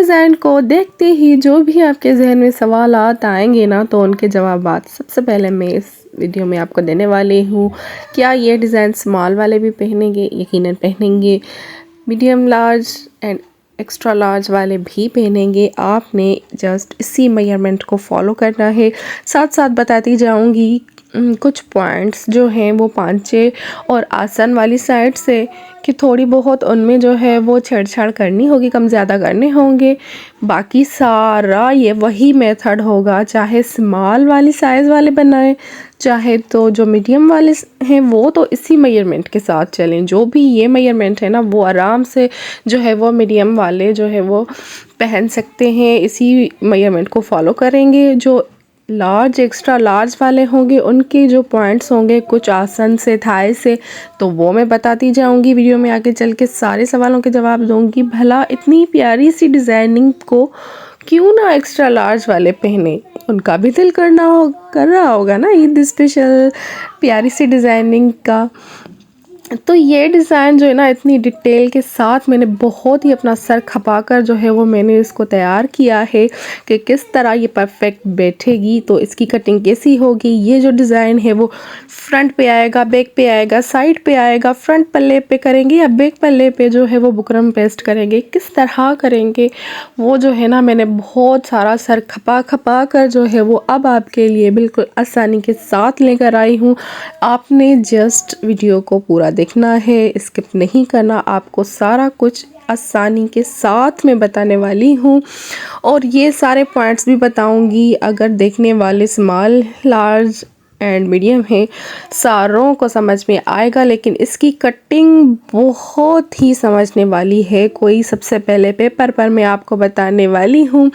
Design को देखते ही जो भी आपके जहन में सवालात आएंगे ना, तो उनके जवाबात सबसे पहले मैं इस वीडियो में आपको देने वाली हूँ। क्या ये डिज़ाइन स्मॉल वाले भी पहनेंगे? यकीनन पहनेंगे। Medium large and extra large वाले भी पहनेंगे। आपने जस्ट इसी मेजरमेंट को फॉलो करना है। साथ साथ बताती जाऊंगी कुछ पॉइंट्स जो हैं वो पांचे और आसन वाली साइड से कि थोड़ी बहुत उनमें जो है वो छेड़छाड़ करनी होगी, कम ज़्यादा करने होंगे। बाकी सारा ये वही मेथड होगा, चाहे स्मॉल वाली साइज़ वाले बनाएं, चाहे तो जो मीडियम वाले हैं वो तो इसी मेजरमेंट के साथ चलें। जो भी ये मेजरमेंट है ना, वो आराम से जो है वो मीडियम वाले जो है वो पहन सकते हैं। इसी मेजरमेंट को फॉलो करेंगे। जो लार्ज एक्स्ट्रा लार्ज वाले होंगे उनके जो पॉइंट्स होंगे कुछ आसन से, थाई से, तो वो मैं बताती जाऊंगी। वीडियो में आगे चल के सारे सवालों के जवाब दूंगी। भला इतनी प्यारी सी डिज़ाइनिंग को क्यों ना एक्स्ट्रा लार्ज वाले पहने, उनका भी दिल कर रहा होगा ना ईद स्पेशल प्यारी सी डिज़ाइनिंग का। तो ये डिज़ाइन जो है ना, इतनी डिटेल के साथ मैंने बहुत ही अपना सर खपाकर जो है वो मैंने इसको तैयार किया है कि किस तरह ये परफेक्ट बैठेगी। तो इसकी कटिंग कैसी होगी, ये जो डिज़ाइन है वो फ्रंट पे आएगा, बैक पे आएगा, साइड पे आएगा, फ्रंट पल्ले पे करेंगे या बैक पल्ले पे जो है वो बुकरम पेस्ट करेंगे, किस तरह करेंगे, वो जो है ना मैंने बहुत सारा सर खपा कर जो है वो अब आपके लिए बिल्कुल आसानी के साथ लेकर आई हूँ। आपने जस्ट वीडियो को पूरा देखना है, स्किप नहीं करना। आपको सारा कुछ आसानी के साथ में बताने वाली हूँ और ये सारे पॉइंट्स भी बताऊंगी। अगर देखने वाले स्मॉल, लार्ज एंड मीडियम है, सारों को समझ में आएगा, लेकिन इसकी कटिंग बहुत ही समझने वाली है। कोई सबसे पहले पेपर पर मैं आपको बताने वाली हूँ।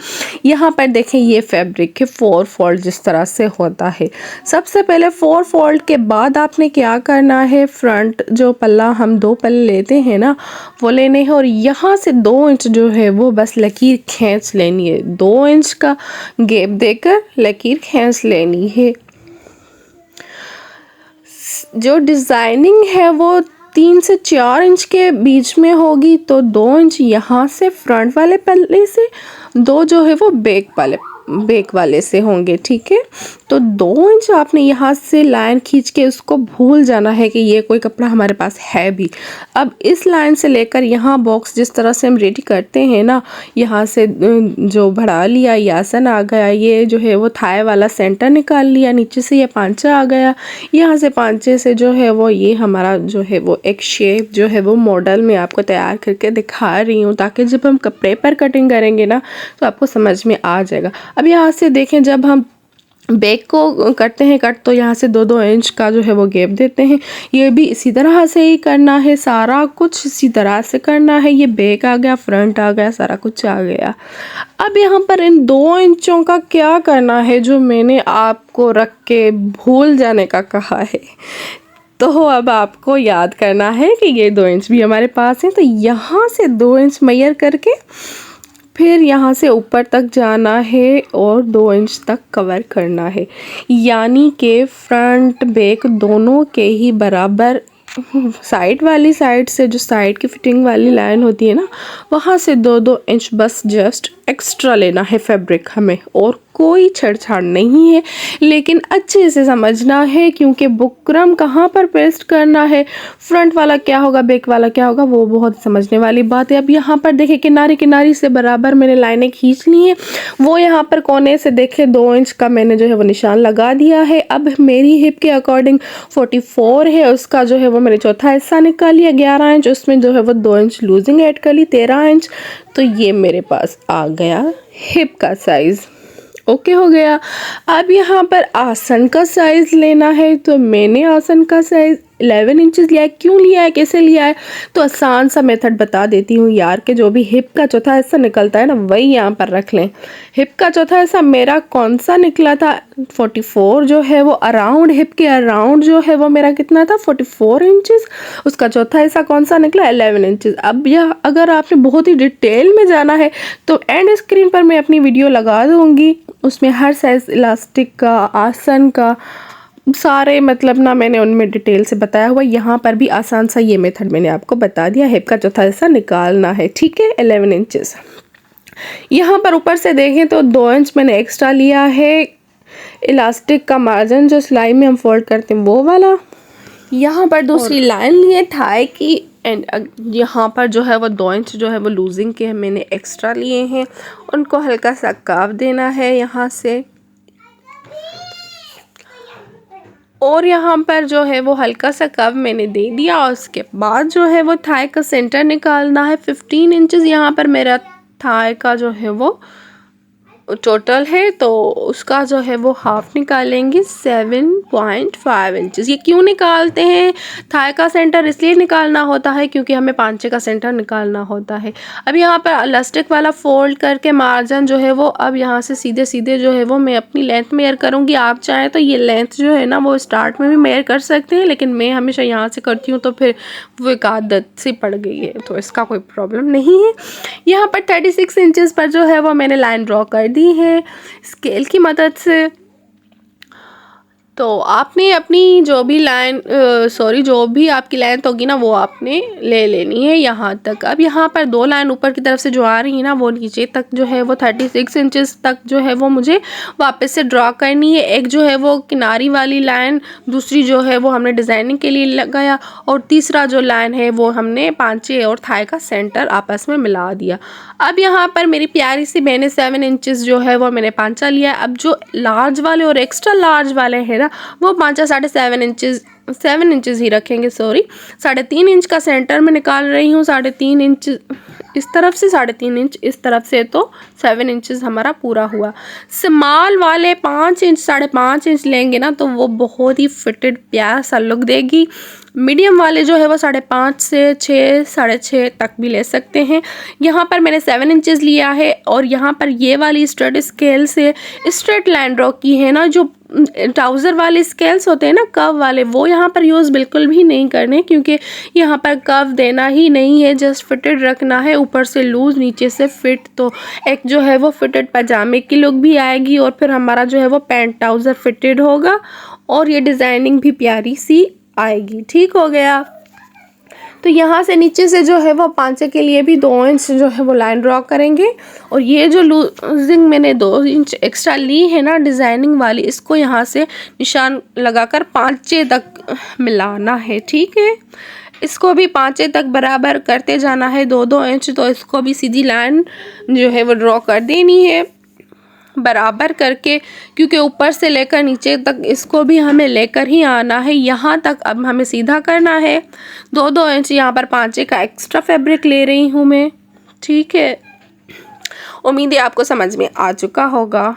यहाँ पर देखें, ये फैब्रिक के 4 फोल्ड जिस तरह से होता है। सबसे पहले 4 फोल्ड के बाद आपने क्या करना है, फ्रंट जो पल्ला हम 2 पल्ले लेते हैं ना, वो लेने हैं और यहाँ से 2 इंच जो है वो बस लकीर खींच लेनी है। 2 इंच का गैप देकर लकीर खींच लेनी है। जो डिज़ाइनिंग है वो 3 से 4 इंच के बीच में होगी, तो 2 इंच यहाँ से फ्रंट वाले पल्ले से, 2 जो है वो बैक वाले से होंगे। ठीक है, तो 2 इंच आपने यहाँ से लाइन खींच के उसको भूल जाना है कि ये कोई कपड़ा हमारे पास है भी। अब इस लाइन से लेकर यहाँ बॉक्स जिस तरह से हम रेडी करते हैं ना, यहाँ से जो बढ़ा लिया, ये आसन आ गया, ये जो है वो थाई वाला सेंटर निकाल लिया, नीचे से ये पांचा आ गया, यहाँ से पांचे से जो है वो ये हमारा जो है वो एक शेप जो है वो मॉडल में आपको तैयार करके दिखा रही हूँ, ताकि जब हम कपड़े पर कटिंग करेंगे ना तो आपको समझ में आ जाएगा। अब यहाँ से देखें, जब हम बैक को करते हैं कट, तो यहाँ से 2-2 इंच का जो है वो गैप देते हैं। ये भी इसी तरह से ही करना है, सारा कुछ इसी तरह से करना है। ये बैक आ गया, फ्रंट आ गया, सारा कुछ आ गया। अब यहाँ पर इन 2 इंचों का क्या करना है, जो मैंने आपको रख के भूल जाने का कहा है, तो अब आपको याद करना है कि ये 2 इंच भी हमारे पास है। तो यहाँ से 2 इंच मेजर करके फिर यहाँ से ऊपर तक जाना है और 2 इंच तक कवर करना है, यानी कि फ्रंट बैक दोनों के ही बराबर साइड वाली साइड से, जो साइड की फिटिंग वाली लाइन होती है ना, वहाँ से 2-2 इंच बस जस्ट एक्स्ट्रा लेना है फैब्रिक हमें, और कोई छेड़छाड़ नहीं है। लेकिन अच्छे से समझना है, क्योंकि बुकरम कहाँ पर पेस्ट करना है, फ्रंट वाला क्या होगा, बैक वाला क्या होगा, वो बहुत समझने वाली बात है। अब यहाँ पर देखें, किनारे किनारी से बराबर मैंने लाइनें खींच ली हैं। वो यहाँ पर कोने से देखें 2 इंच का मैंने जो है वो निशान लगा दिया है। अब मेरी हिप के अकॉर्डिंग 44 है, उसका जो है वो मैंने चौथा हिस्सा निकाल लिया 11 इंच, उसमें जो है वो 2 इंच लूजिंग ऐड कर ली 13 इंच। तो ये मेरे पास आ गया हिप का साइज़। ओके हो गया। अब यहाँ पर आसन का साइज़ लेना है, तो मैंने आसन का साइज़ 11 इंचेस लिया है। क्यों लिया है, कैसे लिया है, तो आसान सा मेथड बता देती हूँ यार, कि जो भी हिप का चौथा हिस्सा निकलता है ना, वही यहाँ पर रख लें। हिप का चौथा हिस्सा मेरा कौन सा निकला था, 44 जो है वो अराउंड, हिप के अराउंड जो है वो मेरा कितना था, 44 इंचेस। उसका चौथा हिस्सा कौन सा निकला, 11 इंचेस। अब यह अगर आपने बहुत ही डिटेल में जाना है तो एंड स्क्रीन पर मैं अपनी वीडियो लगा दूँगी, उसमें हर साइज़ इलास्टिक का, आसन का, सारे मतलब ना मैंने उनमें डिटेल से बताया हुआ। यहाँ पर भी आसान सा ये मेथड मैंने आपको बता दिया। हिप का चौथा हिस्सा निकालना है, ठीक है, 11 इंचेस। यहाँ पर ऊपर से देखें तो 2 इंच मैंने एक्स्ट्रा लिया है इलास्टिक का मार्जिन, जो सिलाई में हम फोल्ड करते हैं वो वाला। यहाँ पर दूसरी लाइन लिए थाई की, एंड यहाँ पर जो है वो 2 इंच जो है वो लूजिंग के मैंने एक्स्ट्रा लिए हैं, उनको हल्का सा कर्व देना है यहाँ से, और यहाँ पर जो है वो हल्का सा कर्व मैंने दे दिया। और उसके बाद जो है वो थाई का सेंटर निकालना है 15 इंचेस। यहाँ पर मेरा थाई का जो है वो टोटल है, तो उसका जो है वो हाफ निकालेंगे 7.5 इंचेस। ये क्यों निकालते हैं? थाई का सेंटर इसलिए निकालना होता है क्योंकि हमें पांचे का सेंटर निकालना होता है। अब यहाँ पर इलास्टिक वाला फोल्ड करके मार्जिन जो है वो अब यहाँ से सीधे सीधे जो है वो मैं अपनी लेंथ मेयर करूँगी। आप चाहें तो ये लेंथ जो है ना वो स्टार्ट में भी मेयर कर सकते हैं, लेकिन मैं हमेशा यहाँ से करती हूँ तो फिर वो एक आदत सी पड़ गई है, तो इसका कोई प्रॉब्लम नहीं है। यहाँ पर 36 इंचेस पर जो है वो मैंने लाइन ड्रॉ कर दी है स्केल की मदद से। तो आपने अपनी जो भी लाइन जो भी आपकी लेंथ होगी ना वो आपने ले लेनी है यहाँ तक। अब यहाँ पर 2 लाइन ऊपर की तरफ से जो आ रही है ना वो नीचे तक जो है वो 36 इंचेस तक जो है वो मुझे वापस से ड्रॉ करनी है। एक जो है वो किनारी वाली लाइन, दूसरी जो है वो हमने डिज़ाइनिंग के लिए लगाया, और तीसरा जो लाइन है वो हमने पांचे और थाई का सेंटर आपस में मिला दिया। अब यहाँ पर मेरी प्यारी सी मैंने 7 इंचेस जो है वो मैंने पांचा लिया। अब जो लार्ज वाले और एक्स्ट्रा लार्ज वाले हैं ना वो पांचा 7 इंचेस ही रखेंगे, सॉरी 3.5 इंच का सेंटर में निकाल रही हूँ। 3.5 इंच इस तरफ से, 3.5 इंच इस तरफ से, तो 7 इंचेस हमारा पूरा हुआ। स्मॉल वाले 5 इंच 5.5 इंच लेंगे ना तो वो बहुत ही फिटेड प्यारा सा लुक देगी। मीडियम वाले जो है वो 5.5 से 6, 6.5 तक भी ले सकते हैं। यहाँ पर मैंने 7 इंचेस लिया है, और यहाँ पर ये वाली स्ट्रेट स्केल से स्ट्रेट लाइन ड्रॉ की है ना। जो ट्राउज़र वाले स्केल्स होते हैं ना कर्व वाले, वो यहाँ पर यूज़ बिल्कुल भी नहीं करने, क्योंकि यहाँ पर कर्व देना ही नहीं है, जस्ट फिटेड रखना है, ऊपर से लूज़ नीचे से फिट। तो एक जो है वो फिटेड पजामे की लुक भी आएगी, और फिर हमारा जो है वो पैंट ट्राउज़र फिटेड होगा, और ये डिज़ाइनिंग भी प्यारी सी आएगी। ठीक हो गया। तो यहाँ से नीचे से जो है वो पांचे के लिए भी 2 इंच जो है वो लाइन ड्रॉ करेंगे, और ये जो लूजिंग मैंने 2 इंच एक्स्ट्रा ली है ना डिज़ाइनिंग वाली, इसको यहाँ से निशान लगाकर पांचे तक मिलाना है। ठीक है, इसको भी पांचे तक बराबर करते जाना है 2-2 इंच। तो इसको भी सीधी लाइन जो है वो ड्रॉ कर देनी है बराबर करके, क्योंकि ऊपर से लेकर नीचे तक इसको भी हमें लेकर ही आना है। यहाँ तक अब हमें सीधा करना है। 2-2 इंच यहाँ पर पांचे का एक्स्ट्रा फैब्रिक ले रही हूँ मैं। ठीक है, उम्मीद है आपको समझ में आ चुका होगा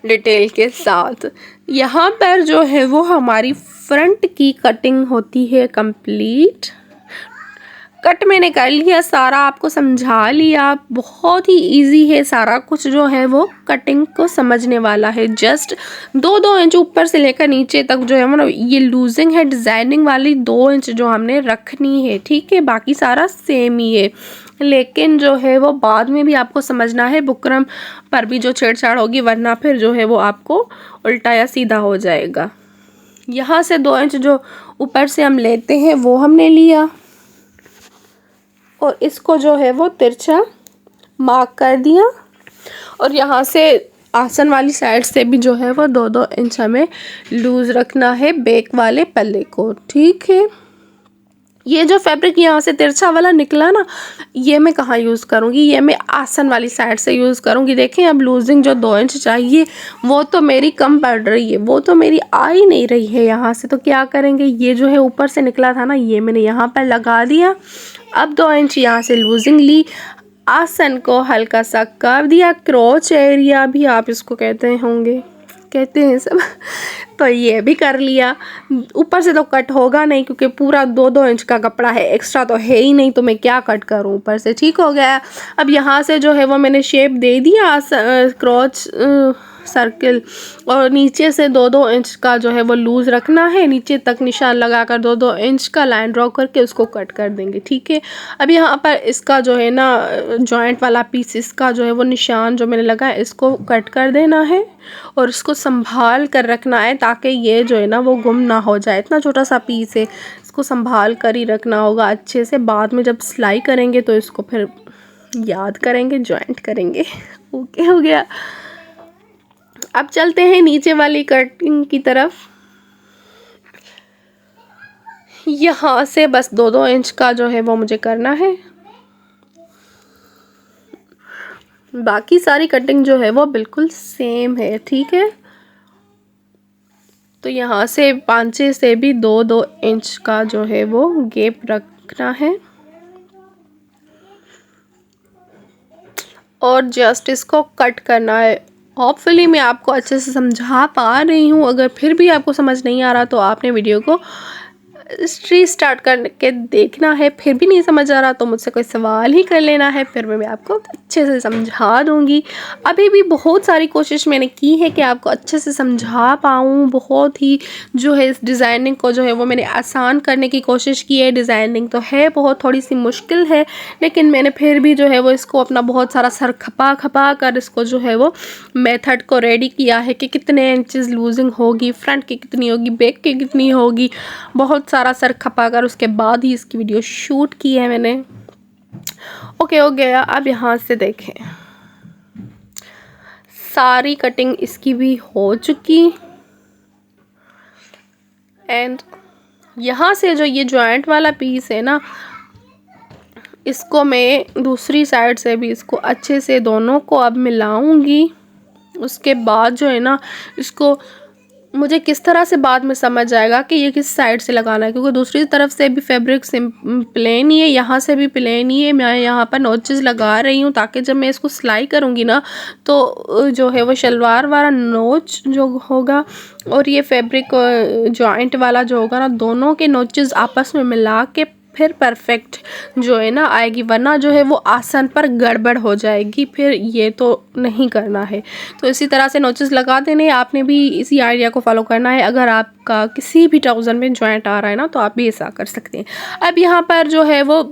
डिटेल के साथ। यहाँ पर जो है वो हमारी फ्रंट की कटिंग होती है कंप्लीट। कट मैंने कर लिया सारा, आपको समझा लिया। बहुत ही इजी है, सारा कुछ जो है वो कटिंग को समझने वाला है। जस्ट 2-2 इंच ऊपर से लेकर नीचे तक जो है मतलब ये लूजिंग है डिज़ाइनिंग वाली 2 इंच जो हमने रखनी है। ठीक है, बाकी सारा सेम ही है, लेकिन जो है वो बाद में भी आपको समझना है, बुकरम पर भी जो छेड़छाड़ होगी, वरना फिर जो है वो आपको उल्टा या सीधा हो जाएगा। यहाँ से 2 इंच जो ऊपर से हम लेते हैं वो हमने लिया, और इसको जो है वो तिरछा मार्क कर दिया, और यहाँ से आसन वाली साइड से भी जो है वो 2-2 इंच हमें लूज़ रखना है बैक वाले पल्ले को। ठीक है, ये जो फैब्रिक यहाँ से तिरछा वाला निकला ना, ये मैं कहाँ यूज़ करूँगी, ये मैं आसन वाली साइड से यूज़ करूँगी। देखें, अब लूजिंग जो 2 इंच चाहिए वो तो मेरी कम पड़ रही है, वो तो मेरी आ ही नहीं रही है यहाँ से। तो क्या करेंगे, ये जो है ऊपर से निकला था ना, ये मैंने यहाँ पर लगा दिया। अब 2 इंच यहाँ से लूजिंग ली, आसन को हल्का सा कर्व दिया, क्रोच एरिया भी आप इसको कहते होंगे, कहते हैं सब। तो ये भी कर लिया। ऊपर से तो कट होगा नहीं, क्योंकि पूरा 2-2 इंच का कपड़ा है, एक्स्ट्रा तो है ही नहीं, तो मैं क्या कट करूँ ऊपर से। ठीक हो गया। अब यहाँ से जो है वो मैंने शेप दे दिया क्रॉच सर्किल, और नीचे से 2-2 इंच का जो है वो लूज़ रखना है, नीचे तक निशान लगाकर 2-2 इंच का लाइन ड्रॉ करके उसको कट कर देंगे। ठीक है, अब यहाँ पर इसका जो है ना जॉइंट वाला पीस, इसका जो है वो निशान जो मैंने लगाया इसको कट कर देना है, और इसको संभाल कर रखना है, ताकि ये जो है ना वो गुम ना हो जाए। इतना छोटा सा पीस है, इसको संभाल कर ही रखना होगा अच्छे से। बाद में जब सिलाई करेंगे तो इसको फिर याद करेंगे, जॉइंट करेंगे। ओके हो गया। अब चलते हैं नीचे वाली कटिंग की तरफ। यहाँ से बस 2-2 इंच का जो है वो मुझे करना है। बाकी सारी कटिंग जो है वो बिल्कुल सेम है, ठीक है। तो यहाँ से पांचे से भी 2-2 इंच का जो है वो गैप रखना है और जस्ट इसको कट करना है। होपफुली मैं आपको अच्छे से समझा पा रही हूँ। अगर फिर भी आपको समझ नहीं आ रहा तो आपने वीडियो को रीस्टार्ट करके देखना है। फिर भी नहीं समझ आ रहा तो मुझसे कोई सवाल ही कर लेना है, फिर मैं आपको अच्छे से समझा दूंगी। अभी भी बहुत सारी कोशिश मैंने की है कि आपको अच्छे से समझा पाऊँ। बहुत ही जो है इस डिज़ाइनिंग को जो है वो मैंने आसान करने की कोशिश की है। डिज़ाइनिंग तो है बहुत थोड़ी सी मुश्किल है, लेकिन मैंने फिर भी जो है वो इसको अपना बहुत सारा सर खपा खपा कर इसको जो है वो मेथड को रेडी किया है कि कितने इंचेस लूजिंग होगी, फ्रंट की कितनी होगी, बैक की कितनी होगी। बहुत सारा सर खपा कर उसके बाद ही इसकी वीडियो शूट की है मैंने। ओके हो गया। अब यहाँ से देखें, सारी कटिंग इसकी भी हो चुकी। एंड यहाँ से जो ये जॉइंट वाला पीस है ना, इसको मैं दूसरी साइड से भी इसको अच्छे से दोनों को अब मिलाऊंगी। उसके बाद जो है ना, इसको मुझे किस तरह से बाद में समझ आएगा कि ये किस साइड से लगाना है, क्योंकि दूसरी तरफ से भी फैब्रिक प्लेन ही है, यहाँ से भी प्लेन ही है। मैं यहाँ पर नोचेस लगा रही हूँ ताकि जब मैं इसको सिलाई करूँगी ना तो जो है वो शलवार वाला नोच जो होगा और ये फैब्रिक जॉइंट वाला जो होगा ना, दोनों के नोचेस आपस में मिला के फिर परफेक्ट जो है ना आएगी। वरना जो है वो आसन पर गड़बड़ हो जाएगी, फिर ये तो नहीं करना है। तो इसी तरह से नोचेस लगा देने। आपने भी इसी आइडिया को फॉलो करना है। अगर आपका किसी भी ट्राउज़र में जॉइंट आ रहा है ना तो आप भी ऐसा कर सकते हैं। अब यहाँ पर जो है वो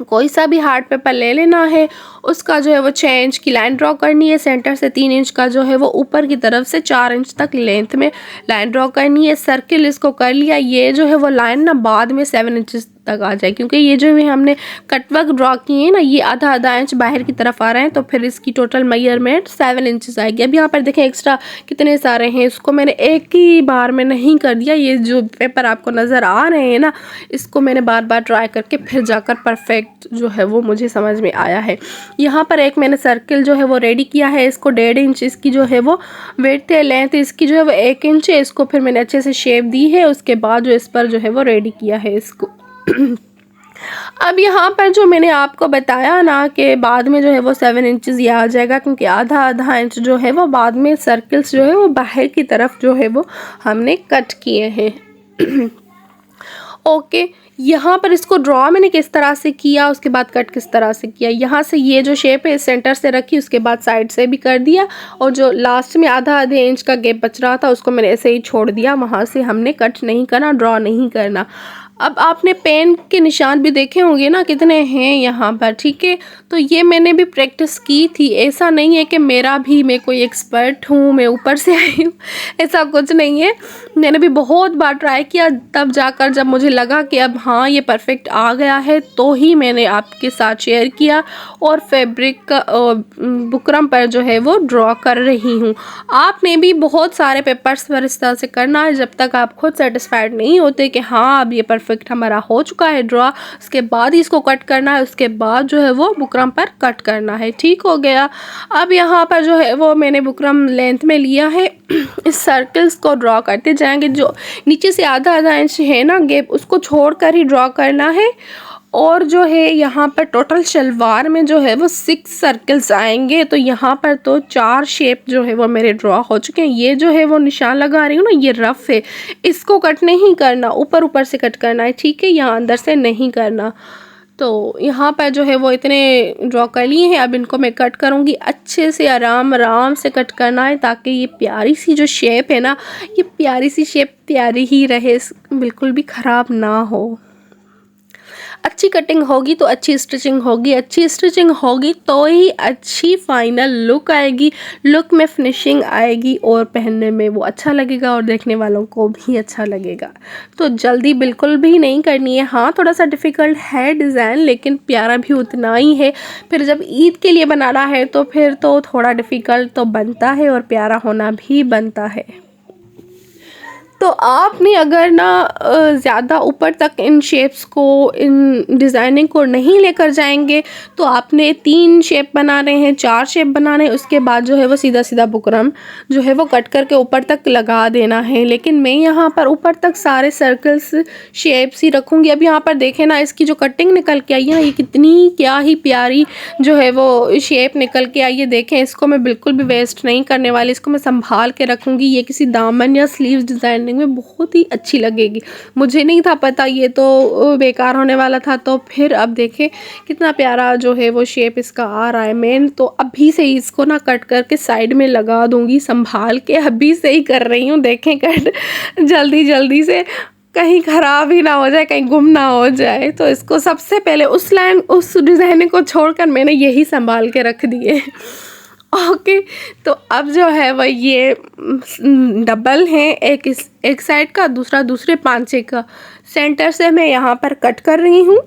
कोई सा भी हार्ड पेपर ले लेना है, उसका जो है वो 6 इंच की लाइन ड्रॉ करनी है। सेंटर से 3 इंच का जो है वो ऊपर की तरफ से 4 इंच तक लेंथ में लाइन ड्रॉ करनी है। सर्किल इसको कर लिया। ये जो है वो लाइन ना बाद में 7 इंच तक आ जाए, क्योंकि ये जो भी हमने कटवर्क ड्रॉ किए हैं ना, ये आधा इंच बाहर की तरफ आ रहे हैं, तो फिर इसकी टोटल मेजरमेंट 7 इंचेस आएगी। अब यहाँ पर देखें एक्स्ट्रा कितने सारे हैं, इसको मैंने एक ही बार में नहीं कर दिया। ये जो पेपर आपको नज़र आ रहे हैं ना, इसको मैंने बार बार ट्राई करके फिर जाकर परफेक्ट जो है वो मुझे समझ में आया है। यहाँ पर एक मैंने सर्किल जो है वो रेडी किया है। इसको 1.5 इंच इसकी जो है वो वेट है, लेंथ इसकी जो है वो 1 इंच है। इसको फिर मैंने अच्छे से शेप दी है। उसके बाद जो इस पर जो है वो रेडी किया है इसको। अब यहाँ पर जो मैंने आपको बताया ना कि बाद में जो है वो 7 इंचेस ये आ जाएगा, क्योंकि आधा इंच जो है वो बाद में सर्कल्स जो है वो बाहर की तरफ जो है वो हमने कट किए हैं। ओके, यहाँ पर इसको ड्रॉ मैंने किस तरह से किया, उसके बाद कट किस तरह से किया। यहाँ से ये जो शेप है सेंटर से रखी, उसके बाद साइड से भी कर दिया, और जो लास्ट में आधे इंच का गैप बच रहा था उसको मैंने ऐसे ही छोड़ दिया। वहाँ से हमने कट नहीं करना, ड्रॉ नहीं करना। अब आपने पेन के निशान भी देखे होंगे ना कितने हैं यहाँ पर, ठीक है। तो ये मैंने भी प्रैक्टिस की थी। ऐसा नहीं है कि मैं कोई एक्सपर्ट हूँ, मैं ऊपर से आई हूँ, ऐसा कुछ नहीं है। मैंने भी बहुत बार ट्राई किया, तब जाकर जब मुझे लगा कि अब हाँ ये परफेक्ट आ गया है, तो ही मैंने आपके साथ शेयर किया और फैब्रिक का बुकरम पर जो है वो ड्रॉ कर रही हूँ। आपने भी बहुत सारे पेपर्स पर इस तरह से करना है जब तक आप खुद सेटिस्फाइड नहीं होते कि हाँ अब ये परफेक्ट हमारा हो चुका है ड्रॉ। उसके बाद ही इसको कट करना है, उसके बाद जो है वो बुकरम पर कट करना है। ठीक हो गया। अब यहाँ पर जो है वो मैंने बुकरम लेंथ में लिया है। इस सर्कल्स को ड्रॉ करते जाएंगे। जो नीचे से आधा इंच है ना गैप, उसको छोड़कर ही ड्रॉ करना है। और जो है यहाँ पर टोटल शलवार में जो है वो 6 सर्कल्स आएंगे। तो यहाँ पर तो 4 शेप जो है वो मेरे ड्रॉ हो चुके हैं। ये जो है वो निशान लगा रही हूँ ना, ये रफ है, इसको कट नहीं करना, ऊपर से कट करना है, ठीक है, यहाँ अंदर से नहीं करना। तो यहाँ पर जो है वो इतने ड्रॉ कर लिए हैं। अब इनको मैं कट करूँगी। अच्छे से आराम से कट करना है ताकि ये प्यारी सी जो शेप है ना, ये प्यारी सी शेप प्यारी ही रहे, बिल्कुल भी ख़राब ना हो। अच्छी कटिंग होगी तो अच्छी स्टिचिंग होगी, अच्छी स्टिचिंग होगी तो ही अच्छी फाइनल लुक आएगी, लुक में फिनिशिंग आएगी और पहनने में वो अच्छा लगेगा और देखने वालों को भी अच्छा लगेगा। तो जल्दी बिल्कुल भी नहीं करनी है। हाँ, थोड़ा सा डिफ़िकल्ट है डिज़ाइन, लेकिन प्यारा भी उतना ही है। फिर जब ईद के लिए बनाना है तो फिर तो थोड़ा डिफ़िकल्ट तो बनता है और प्यारा होना भी बनता है। तो आपने अगर ना ज़्यादा ऊपर तक इन शेप्स को, इन डिज़ाइनिंग को नहीं लेकर जाएंगे तो आपने 3 शेप बना रहे हैं, 4 शेप बना रहे हैं, उसके बाद जो है वो सीधा सीधा बुकरम जो है वो कट करके ऊपर तक लगा देना है। लेकिन मैं यहाँ पर ऊपर तक सारे सर्कल्स शेप्स ही रखूँगी। अब यहाँ पर देखें ना, इसकी जो कटिंग निकल के आई है, ये कितनी क्या ही प्यारी जो है वो शेप निकल के आई है। देखें, इसको मैं बिल्कुल भी वेस्ट नहीं करने वाली, इसको मैं संभाल के रखूँगी। ये किसी दामन या स्लीव्स डिज़ाइन में बहुत ही अच्छी लगेगी। मुझे नहीं था पता ये तो बेकार होने वाला था। तो फिर अब देखें कितना प्यारा जो है वो शेप इसका आ रहा है। मैं तो अभी से ही इसको ना कट करके साइड में लगा दूंगी, संभाल के अभी से ही कर रही हूँ। देखें कट जल्दी जल्दी से, कहीं ख़राब ही ना हो जाए, कहीं गुम ना हो जाए। तो इसको सबसे पहले उस डिज़ाइन को छोड़कर मैंने यही संभाल के रख दिए। ओके, तो अब जो है वह ये डबल है, एक साइड का, दूसरा दूसरे पांचे का। सेंटर से मैं यहाँ पर कट कर रही हूँ।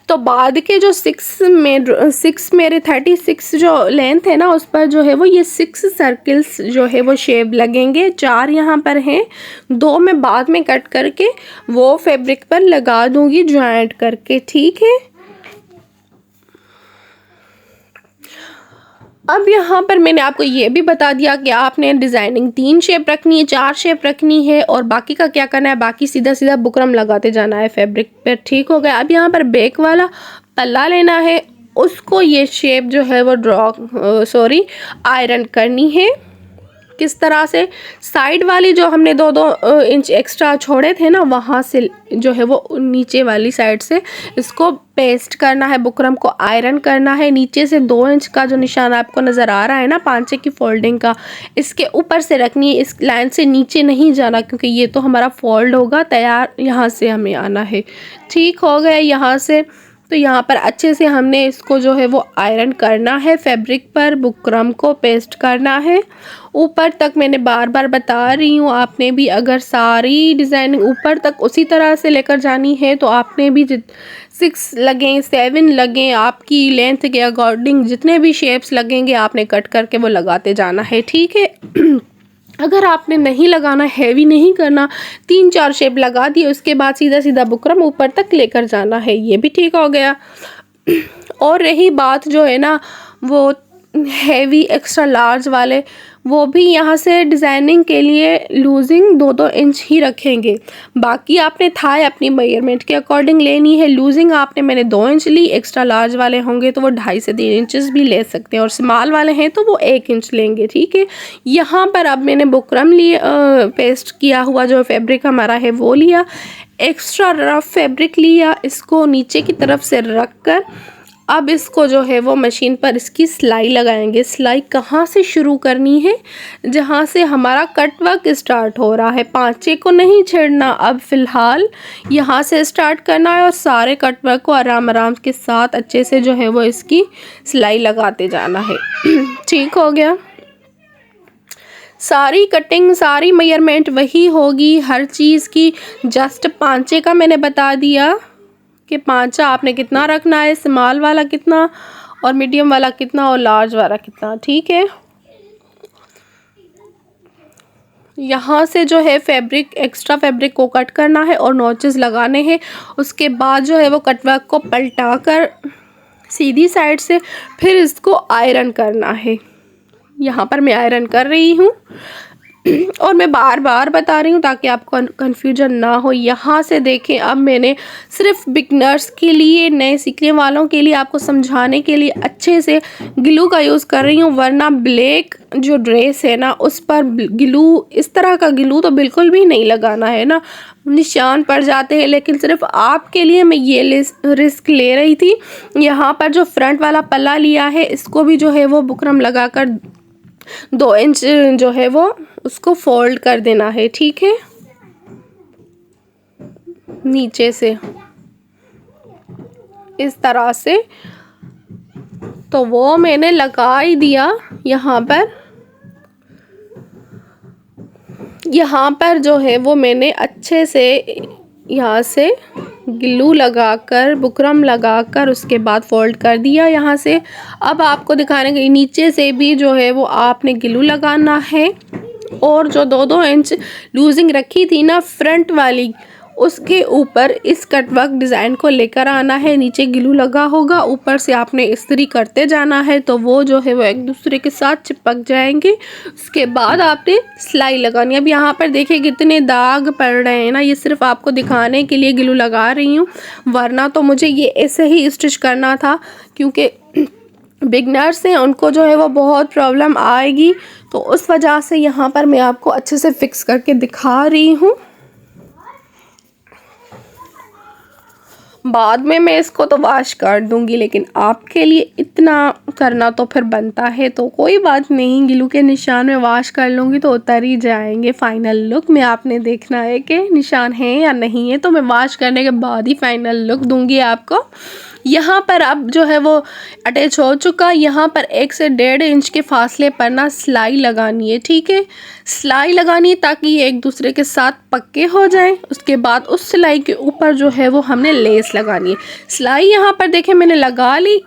तो बाद के जो 6 मेरे 36 जो लेंथ है ना, उस पर जो है वो ये 6 सर्कल्स जो है वो शेप लगेंगे। 4 यहाँ पर हैं, 2 मैं बाद में कट करके वो फैब्रिक पर लगा दूँगी जॉइंट करके। ठीक है, अब यहाँ पर मैंने आपको ये भी बता दिया कि आपने डिज़ाइनिंग 3 शेप रखनी है, 4 शेप रखनी है, और बाकी का क्या करना है, बाकी सीधा सीधा बुकरम लगाते जाना है फैब्रिक पर। ठीक हो गया। अब यहाँ पर बैक वाला पल्ला लेना है, उसको ये शेप जो है वो आयरन करनी है। किस तरह से, साइड वाली जो हमने 2-2 इंच एक्स्ट्रा छोड़े थे ना, वहाँ से जो है वो नीचे वाली साइड से इसको पेस्ट करना है, बुकरम को आयरन करना है। नीचे से 2 इंच का जो निशान आपको नज़र आ रहा है ना पांचे की फोल्डिंग का, इसके ऊपर से रखनी है, इस लाइन से नीचे नहीं जाना, क्योंकि ये तो हमारा फोल्ड होगा तैयार, यहाँ से हमें आना है। ठीक हो गया यहाँ से। तो यहाँ पर अच्छे से हमने इसको जो है वो आयरन करना है, फैब्रिक पर बुकरम को पेस्ट करना है। ऊपर तक मैंने बार बार बता रही हूँ, आपने भी अगर सारी डिज़ाइनिंग ऊपर तक उसी तरह से लेकर जानी है तो आपने भी 6 लगें, 7 लगें, आपकी लेंथ के अकॉर्डिंग जितने भी शेप्स लगेंगे आपने कट करके वो लगाते जाना है। ठीक है। अगर आपने नहीं लगाना, हैवी नहीं करना, 3-4 शेप लगा दिए, उसके बाद सीधा सीधा बुकरम ऊपर तक लेकर जाना है, ये भी ठीक हो गया। और रही बात जो है ना वो हैवी एक्स्ट्रा लार्ज वाले, वो भी यहाँ से डिज़ाइनिंग के लिए लूजिंग 2-2 इंच ही रखेंगे। बाकी आपने थाई अपनी मेजरमेंट के अकॉर्डिंग लेनी है। लूजिंग आपने मैंने 2 इंच ली, एक्स्ट्रा लार्ज वाले होंगे तो वो 2.5 से 3 इंचेस भी ले सकते हैं, और स्मॉल वाले हैं तो वो 1 इंच लेंगे। ठीक है। यहाँ पर अब मैंने बुकरम लिए पेस्ट किया हुआ जो फैब्रिक हमारा है वो लिया, एक्स्ट्रा रफ फैब्रिक लिया, इसको नीचे की तरफ से रख कर अब इसको जो है वो मशीन पर इसकी सिलाई लगाएंगे। सिलाई कहाँ से शुरू करनी है, जहाँ से हमारा कट वर्क स्टार्ट हो रहा है, पांचे को नहीं छेड़ना। अब फ़िलहाल यहाँ से स्टार्ट करना है और सारे कट वर्क को आराम आराम के साथ अच्छे से जो है वो इसकी सिलाई लगाते जाना है। ठीक हो गया। सारी कटिंग, सारी मेजरमेंट वही होगी हर चीज़ की। जस्ट पांचे का मैंने बता दिया कि पांचा आपने कितना रखना है, स्मॉल वाला कितना, और मीडियम वाला कितना, और लार्ज वाला कितना। ठीक है। यहाँ से जो है फैब्रिक, एक्स्ट्रा फैब्रिक को कट करना है और नॉचेस लगाने हैं। उसके बाद जो है वो कटवर्क को पलटा कर सीधी साइड से फिर इसको आयरन करना है। यहाँ पर मैं आयरन कर रही हूँ और मैं बार बार बता रही हूँ ताकि आपको कन्फ्यूजन ना हो। यहाँ से देखें, अब मैंने सिर्फ बिगनर्स के लिए, नए सीखने वालों के लिए, आपको समझाने के लिए अच्छे से ग्लू का यूज़ कर रही हूँ, वरना ब्लैक जो ड्रेस है ना उस पर ग्लू, इस तरह का ग्लू तो बिल्कुल भी नहीं लगाना है ना, निशान पड़ जाते हैं। लेकिन सिर्फ आपके लिए मैं ये रिस्क ले रही थी। यहाँ पर जो फ्रंट वाला पल्ला लिया है इसको भी जो है वो बुकरम लगाकर 2 इंच जो है वो उसको फोल्ड कर देना है। ठीक है, नीचे से इस तरह से। तो वो मैंने लगा ही दिया। यहाँ पर जो है वो मैंने अच्छे से यहाँ से ग्लू लगाकर, बुकरम लगाकर उसके बाद फोल्ड कर दिया यहाँ से। अब आपको दिखाने के नीचे से भी जो है वो आपने ग्लू लगाना है, और जो 2-2 इंच लूजिंग रखी थी ना फ्रंट वाली, उसके ऊपर इस कटवर्क डिज़ाइन को लेकर आना है। नीचे ग्लू लगा होगा, ऊपर से आपने इस्त्री करते जाना है, तो वो जो है वो एक दूसरे के साथ चिपक जाएंगे। उसके बाद आपने सिलाई लगानी है। अब यहाँ पर देखिए कितने दाग पड़ रहे हैं ना, ये सिर्फ आपको दिखाने के लिए ग्लू लगा रही हूँ, वरना तो मुझे ये ऐसे ही स्टिच करना था, क्योंकि बिगनर्स हैं उनको जो है वो बहुत प्रॉब्लम आएगी। तो उस वजह से यहाँ पर मैं आपको अच्छे से फिक्स करके दिखा रही हूँ। बाद में मैं इसको तो वॉश कर दूंगी, लेकिन आपके लिए इतना करना तो फिर बनता है। तो कोई बात नहीं, ग्लू के निशान में वॉश कर लूँगी तो उतर ही जाएंगे। फाइनल लुक में आपने देखना है कि निशान है या नहीं है, तो मैं वॉश करने के बाद ही फाइनल लुक दूंगी आपको। यहाँ पर अब जो है वो अटैच हो चुका। यहाँ पर 1 से 1.5 इंच के फासले पर ना सिलाई लगानी है, ठीक है। सिलाई लगानी है ताकि ये एक दूसरे के साथ पक्के हो जाएं। उसके बाद उस सिलाई के ऊपर जो है वो हमने लेस लगानी है। सिलाई यहाँ पर देखें मैंने लगा ली।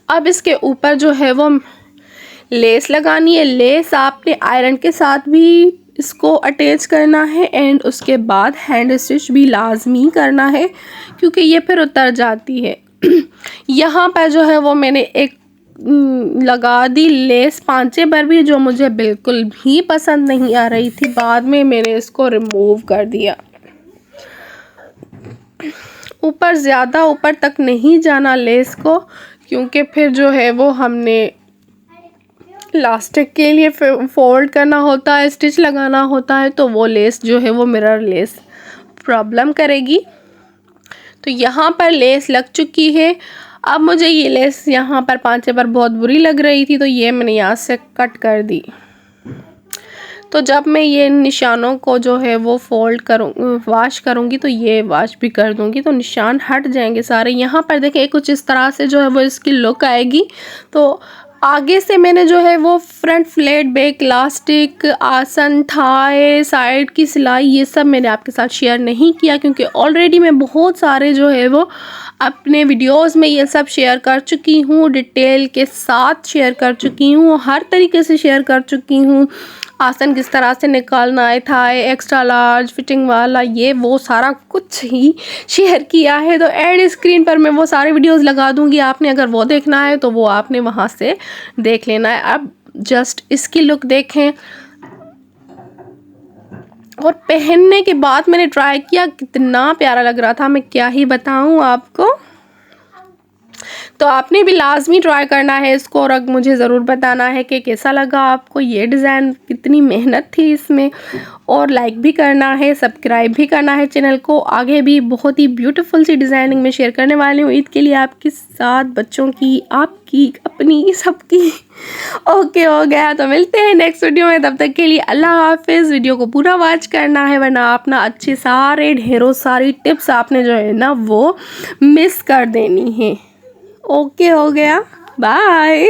अब इसके ऊपर जो है वो लेस लगानी है। लेस आपने आयरन के साथ भी इसको अटैच करना है, एंड उसके बाद हैंड स्टिच भी लाजमी करना है, क्योंकि ये फिर उतर जाती है। यहाँ पर जो है वो मैंने एक लगा दी लेस पांचे पर भी, जो मुझे बिल्कुल भी पसंद नहीं आ रही थी। बाद में मैंने इसको रिमूव कर दिया। ऊपर ज़्यादा ऊपर तक नहीं जाना लेस को, क्योंकि फिर जो है वो हमने इलास्टिक के लिए फोल्ड करना होता है, स्टिच लगाना होता है, तो वो लेस जो है वो मिरर लेस प्रॉब्लम करेगी। तो यहाँ पर लेस लग चुकी है। अब मुझे ये लेस यहाँ पर पांचे पर बहुत बुरी लग रही थी, तो ये मैंने यहाँ से कट कर दी। तो जब मैं ये निशानों को जो है वो फोल्ड वॉश करूँगी, तो ये वॉश भी कर दूँगी, तो निशान हट जाएंगे सारे। यहाँ पर देखिए कुछ इस तरह से जो है वो इसकी लुक आएगी। तो आगे से मैंने जो है वो फ्रंट फ्लैट, बैक इलास्टिक, आसन, थाई, साइड की सिलाई, ये सब मैंने आपके साथ शेयर नहीं किया, क्योंकि ऑलरेडी मैं बहुत सारे जो है वो अपने वीडियोस में ये सब शेयर कर चुकी हूँ, डिटेल के साथ शेयर कर चुकी हूँ, हर तरीके से शेयर कर चुकी हूँ। आसन किस तरह से निकालना है, थाई, एक्स्ट्रा लार्ज, फिटिंग वाला, ये वो सारा कुछ ही शेयर किया है। तो एड स्क्रीन पर मैं वो सारे वीडियोस लगा दूंगी, आपने अगर वो देखना है तो वो आपने वहाँ से देख लेना है। अब जस्ट इसकी लुक देखें, और पहनने के बाद मैंने ट्राई किया, कितना प्यारा लग रहा था, मैं क्या ही बताऊँ आपको। तो आपने भी लाजमी ट्राई करना है इसको, और अब मुझे ज़रूर बताना है कि कैसा लगा आपको ये डिज़ाइन, कितनी मेहनत थी इसमें। और लाइक भी करना है, सब्सक्राइब भी करना है चैनल को। आगे भी बहुत ही ब्यूटीफुल सी डिज़ाइनिंग में शेयर करने वाली हूँ ईद के लिए आपके साथ, बच्चों की, आपकी, अपनी, सबकी। ओके, हो गया। तो मिलते हैं नेक्स्ट वीडियो में, तब तक के लिए अल्लाह हाफिज़। वीडियो को पूरा वॉच करना है, वरना आप ना अच्छे सारे ढेरों सारी टिप्स आपने जो है ना वो मिस कर देनी है। ओके, हो गया। बाय।